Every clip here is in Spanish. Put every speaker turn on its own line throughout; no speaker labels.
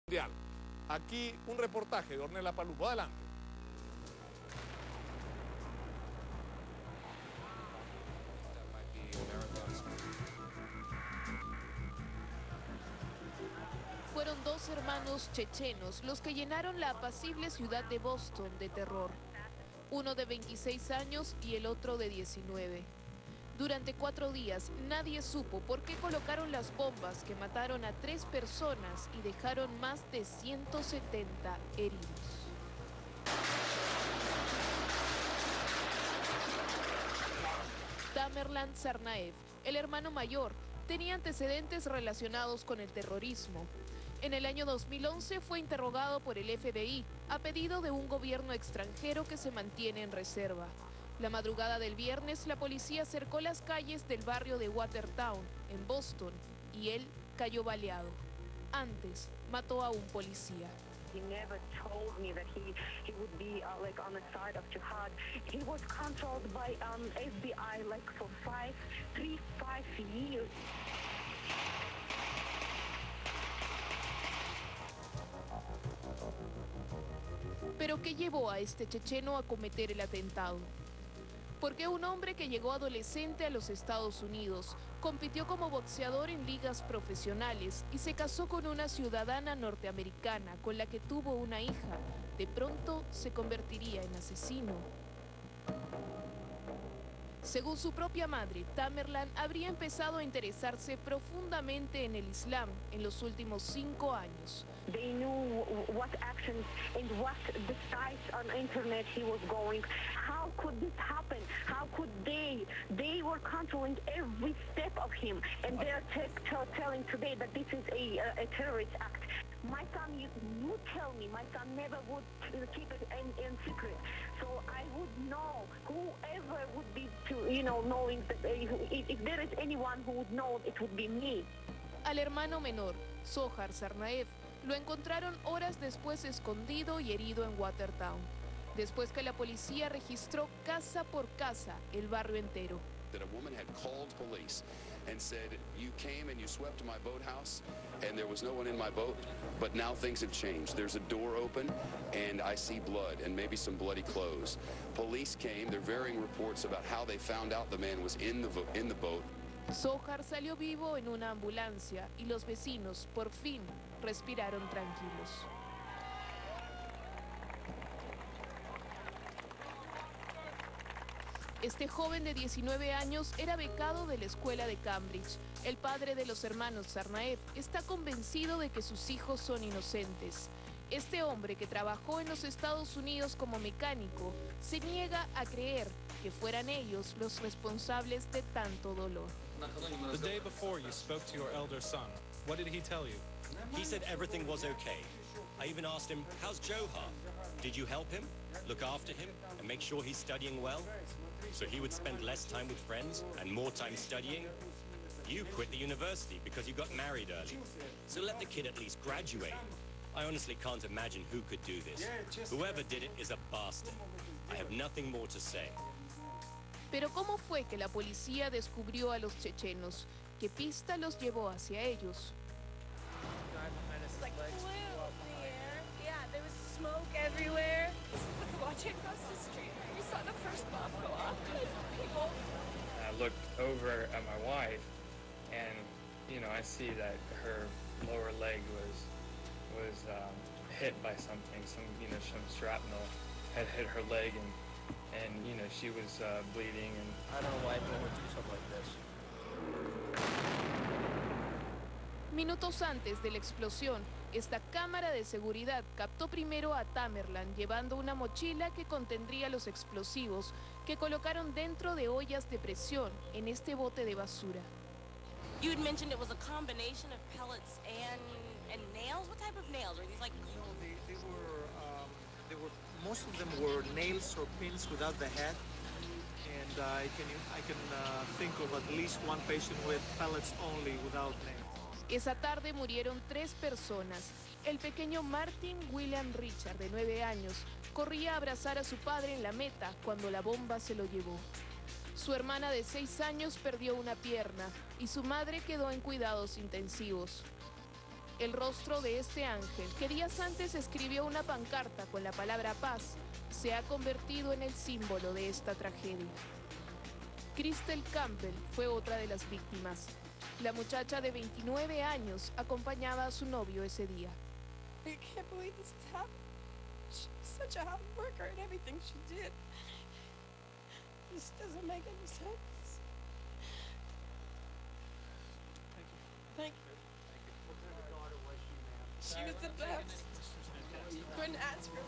mundial. Aquí un reportaje de Ornella Palupo. Adelante.
Fueron dos hermanos chechenos los que llenaron la apacible ciudad de Boston de terror. Uno de 26 años y el otro de 19. Durante 4 días nadie supo por qué colocaron las bombas que mataron a 3 personas y dejaron más de 170 heridos. Tamerlan Tsarnaev, el hermano mayor, tenía antecedentes relacionados con el terrorismo. En el año 2011 fue interrogado por el FBI a pedido de un gobierno extranjero que se mantiene en reserva. La madrugada del viernes, la policía cercó las calles del barrio de Watertown, en Boston, y él cayó baleado. Antes, mató a un policía.
He never told me that he would be like on the side of jihad. He was controlled by FBI like for 5 years.
¿Pero qué llevó a este checheno a cometer el atentado? Porque un hombre que llegó adolescente a los Estados Unidos, compitió como boxeador en ligas profesionales y se casó con una ciudadana norteamericana con la que tuvo una hija, de pronto se convertiría en asesino. Según su propia madre, Tamerlan habría empezado a interesarse profundamente en el Islam en los últimos 5 años.
They knew what actions and what the sites on internet he was going. How could this happen? How could they? They were controlling every step of him, and they're telling today that this is a terrorist act. My son, you tell me, my son never would keep it in secret. So I would know, whoever would be, knowing that if there is anyone who would know, it would be me.
Al hermano menor, Zohar Tsarnaev, lo encontraron horas después escondido y herido en Watertown, después que la policía registró casa por casa el barrio entero.
That a woman had called police and said, you came and you swept my boathouse and there was no one in my boat, but now things have changed. There's a door open and I see blood and maybe some bloody clothes. Police came, they're varying reports about how they found out the man was in the boat.
Zohar salió vivo en una ambulancia y los vecinos, por fin, respiraron tranquilos. Este joven de 19 años era becado de la escuela de Cambridge. El padre de los hermanos Tsarnaev está convencido de que sus hijos son inocentes. Este hombre, que trabajó en los Estados Unidos como mecánico, se niega a creer que fueran ellos los responsables de tanto dolor.
The day before you spoke to your elder son, what did he tell you?
He said everything was okay. I even asked him, how's Johar? Did you help him, look after him, and make sure he's studying well? So he would spend less time with friends and more time studying? You quit the university because you got married early. So let the kid at least graduate. I honestly can't imagine who could do this. Whoever did it is a bastard. I have nothing more to say.
Pero ¿cómo fue que la policía descubrió a los chechenos? ¿Qué pista los llevó hacia ellos?
Like flew in the air. Yeah, there was smoke everywhere. Watching across the street, we saw the first bomb go off. People.
I looked over at my wife, and I see that her lower leg was hit by something. Some shrapnel had hit her leg, and she was bleeding. And
I don't know why anyone would do something like this.
Minutos antes de la explosión, esta cámara de seguridad captó primero a Tamerlan llevando una mochila que contendría los explosivos que colocaron dentro de ollas de presión en este bote de basura.
You had mentioned it was a combination of pellets and nails. What type of nails? Are these like?
They were most of them were nails or pins without the head, and I can think of at least one patient with pellets only without nails.
Esa tarde murieron 3 personas. El pequeño Martin William Richard, de 9 años, corría a abrazar a su padre en la meta cuando la bomba se lo llevó. Su hermana de 6 años perdió una pierna y su madre quedó en cuidados intensivos. El rostro de este ángel, que días antes escribió una pancarta con la palabra paz, se ha convertido en el símbolo de esta tragedia. Crystal Campbell fue otra de las víctimas. La muchacha de 29 años acompañaba a su novio ese día.
I can't believe this happened. She was such a hard worker in everything she did. This doesn't make any sense. Thank you. She was the best. You couldn't ask for it.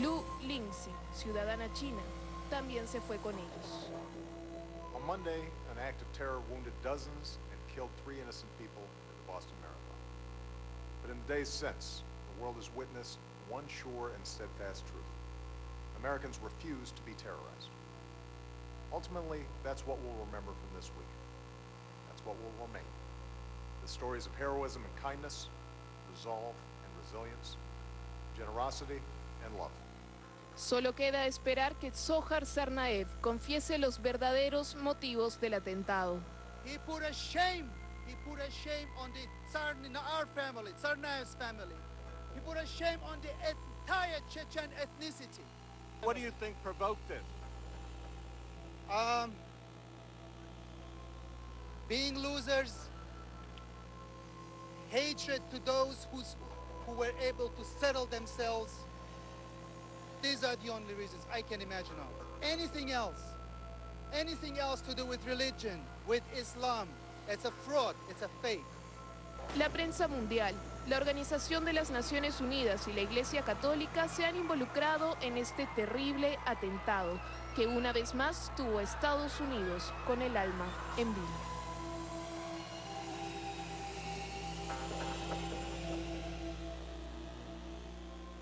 Lu Lingxi, ciudadana china, también se fue con ellos.
On Monday, an act of terror wounded dozens and killed 3 innocent people at the Boston Marathon. But in the days since, the world has witnessed one sure and steadfast truth. Americans refuse to be terrorized. Ultimately, that's what we'll remember from this week. That's what will remain. The stories of heroism and kindness, resolve and resilience, generosity and love.
Solo queda esperar que Dzokhar Tsarnaev confiese los verdaderos motivos del atentado.
He put a shame on the our family, Tsarnaev's family. He put a shame on the entire Chechen ethnicity.
What do you think provoked this?
Being losers, hatred to those who were able to settle themselves. These are the only reasons I can imagine of. Anything else to do with religion, with Islam, it's a fraud, it's a fake.
La prensa mundial, la Organización de las Naciones Unidas y la Iglesia Católica se han involucrado en este terrible atentado que una vez más tuvo a Estados Unidos con el alma en vilo.